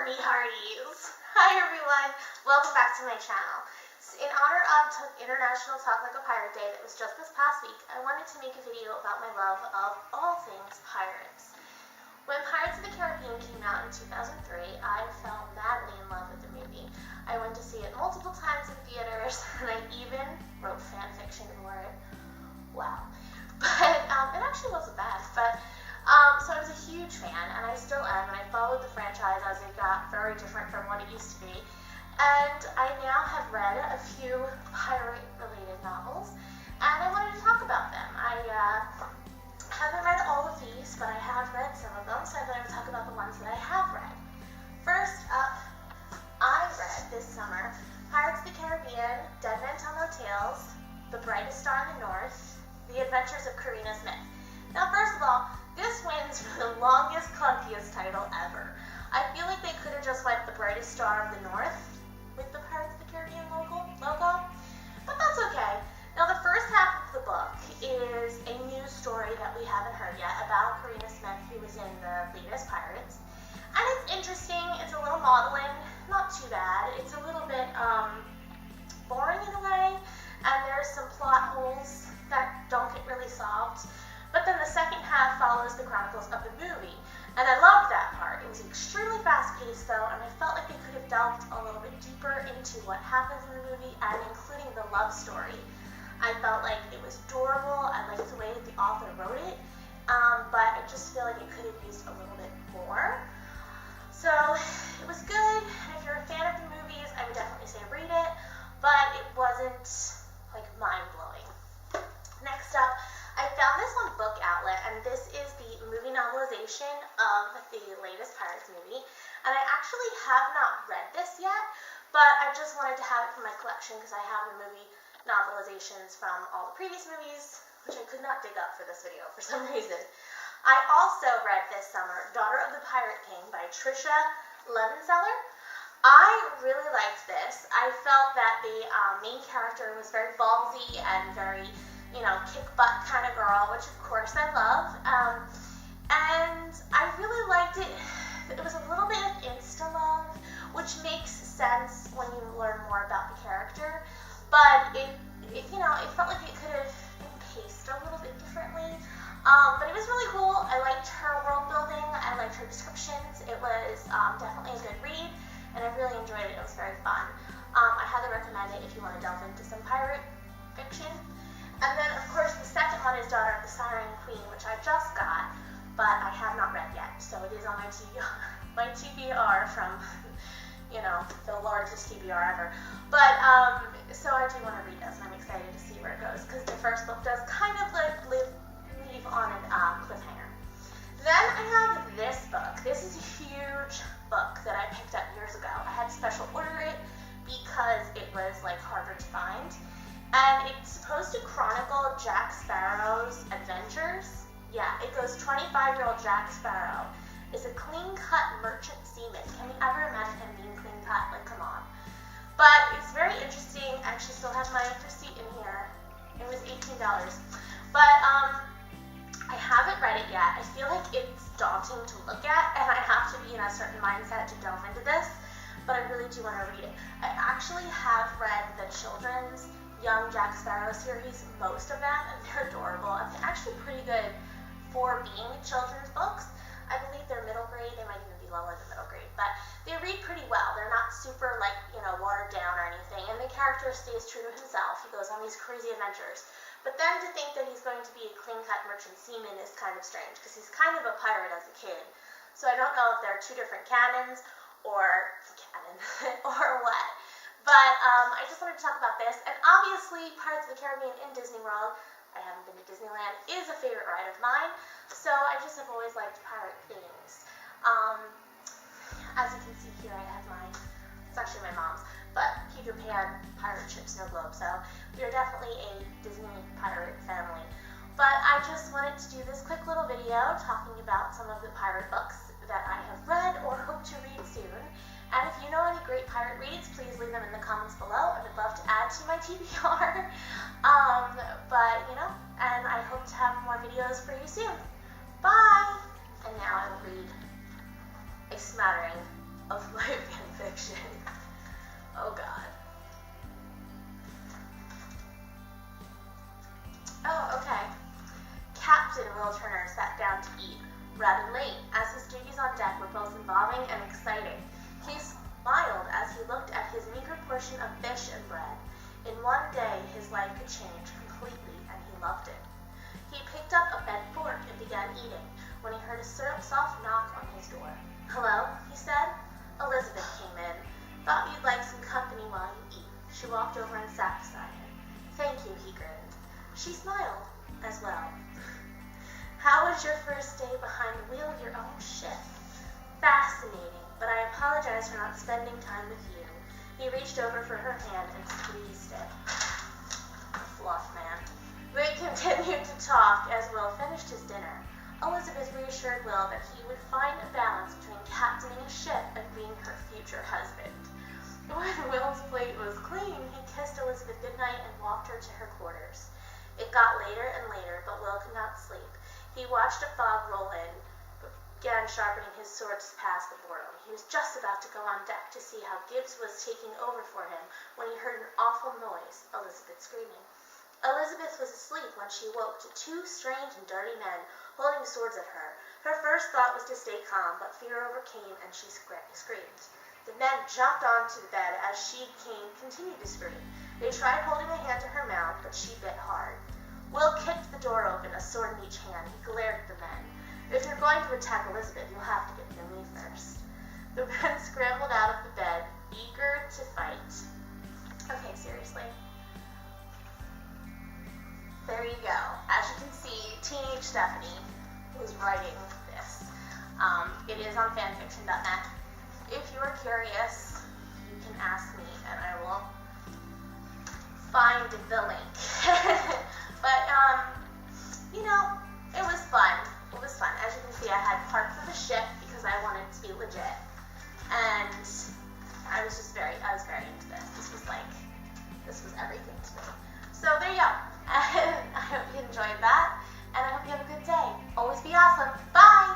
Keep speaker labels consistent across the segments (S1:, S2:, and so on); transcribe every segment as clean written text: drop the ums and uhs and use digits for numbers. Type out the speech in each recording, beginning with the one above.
S1: me hearties. Hi everyone, welcome back to my channel. In honor of International Talk Like a Pirate Day that was just this past week, I wanted to make a video about my love of all things pirates. When Pirates of the Caribbean came out in 2003, I fell madly in love with the movie. I went to see it multiple times in theaters, and I even wrote fan fiction for it. Wow. But it actually wasn't bad. So I was a huge fan, and I still am, and I followed the franchise as it got very different from what it used to be. And I now have read a few pirate-related novels, and I wanted to talk about them. I haven't read all of these, but I have read some of them, so I thought I would talk about the ones that I have read. First up, I read this summer Pirates of the Caribbean, Dead Men Tell No Tales, The Brightest Star in the North, The Adventures of Karina Smith. Now, first of all, this wins for the longest, clunkiest title ever. I feel like they could have just went The Brightest Star of the North with the Pirates of the Caribbean logo, but that's okay. Now, the first half of the book is a news story that we haven't heard yet about Karina Smith, who was in the latest Pirates. And it's interesting, it's a little maudlin, not too bad. It's a little bit boring in a way, and there's some plot holes that don't get really solved. But then the second half follows the chronicles of the movie, and I loved that part. It was extremely fast-paced, though, and I felt like they could have delved a little bit deeper into what happens in the movie, and including the love story. I felt like it was adorable. I liked the way that the author wrote it, but I just feel like it could have used a little bit more. So it was good. If you're a fan of the movies, I would definitely say read it, but it wasn't like mind-blowing. Next up, I found this on Book Outlet, and this is the movie novelization of the latest Pirates movie. And I actually have not read this yet, but I just wanted to have it for my collection because I have the movie novelizations from all the previous movies, which I could not dig up for this video for some reason. I also read this summer Daughter of the Pirate King by Trisha Levenseller. I really liked this. I felt that the main character was very ballsy and very kick-butt kind of girl, which of course I love. And I really liked it. It was a little bit of insta-love, which makes sense when you learn more about the character. But it felt like it could have been paced a little bit differently. But it was really cool. I liked her world building. I liked her descriptions. It was definitely a good read, and I really enjoyed it. It was very fun. I highly recommend it if you want to delve into some pirate fiction. And then, of course, the second one is Daughter of the Siren Queen, which I just got, but I have not read yet. So it is on my TBR from, the largest TBR ever. But, so I do want to read this, and I'm excited to see where it goes, because the first book does kind of leave on a cliffhanger. Then I have this book. This is a huge book that I picked up years ago. I had to special order it because it was, harder to find. And it's supposed to chronicle Jack Sparrow's adventures. Yeah, it goes 25-year-old Jack Sparrow is a clean-cut merchant seaman. Can you ever imagine him being clean-cut? Come on. But it's very interesting. I actually still have my receipt in here. It was $18. But I haven't read it yet. I feel like it's daunting to look at, and I have to be in a certain mindset to delve into this. But I really do want to read it. I actually have read the children's Young Jack Sparrow series, most of them, and they're adorable, and they're actually pretty good for being children's books. I believe they're middle grade, they might even be lower than middle grade, but they read pretty well. They're not super, watered down or anything, and the character stays true to himself. He goes on these crazy adventures. But then to think that he's going to be a clean-cut merchant seaman is kind of strange, because he's kind of a pirate as a kid. So I don't know if there are two different canons, or what. But I just wanted to talk about this, and obviously Pirates of the Caribbean in Disney World, I haven't been to Disneyland, is a favorite ride of mine, so I just have always liked pirate things. As you can see here, I have mine. It's actually my mom's, but Peter Pan, pirate ship, snow globe, so we are definitely a Disney pirate family. But I just wanted to do this quick little video talking about some of the pirate books that I have read or hope to read soon. And if you know any great pirate reads, please leave them in the comments below. I would love to add to my TBR. And I hope to have more videos for you soon. Bye! And now I will read a smattering of my fanfiction. Oh god. Oh, okay. Captain Will Turner sat down to eat, rather late, as his duties on deck were both involving and exciting. He smiled as he looked at his meager portion of fish and bread. In one day, his life could change completely, and he loved it. He picked up a bent fork and began eating, when he heard a soft knock on his door. "Hello," he said. Elizabeth came in. "Thought you'd like some company while you eat." She walked over and sat beside him. "Thank you," he grinned. She smiled as well. "How was your first day behind the wheel of your own ship?" "Fascinating, but I apologize for not spending time with you." He reached over for her hand and squeezed it. Fluff man. They continued to talk as Will finished his dinner. Elizabeth reassured Will that he would find a balance between captaining a ship and being her future husband. When Will's plate was clean, he kissed Elizabeth goodnight and walked her to her quarters. It got later and later, but Will could not sleep. He watched a fog roll in, began sharpening his sword to pass the boredom. He was just about to go on deck to see how Gibbs was taking over for him when he heard an awful noise, Elizabeth screaming. Elizabeth was asleep when she woke to two strange and dirty men holding swords at her. Her first thought was to stay calm, but fear overcame and she screamed. The men jumped onto the bed as she continued to scream. They tried holding a hand to her mouth, but she bit hard. Will kicked the door open, a sword in each hand. He glared at the men. "If you're going to attack Elizabeth, you'll have to get through me first." The men scrambled out of the bed, eager to fight. Okay, seriously. There you go. As you can see, teenage Stephanie was writing this. It is on fanfiction.net. If you are curious, you can ask me and I will find the link. But, it was fun. It was fun. As you can see, I had parts of the ship because I wanted it to be legit. And I was very into this. This was everything to me. So there you go. And I hope you enjoyed that. And I hope you have a good day. Always be awesome. Bye!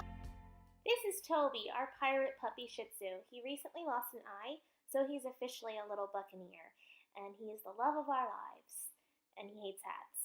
S2: This is Toby, our pirate puppy Shih Tzu. He recently lost an eye, so he's officially a little buccaneer. And he is the love of our lives. And he hates hats.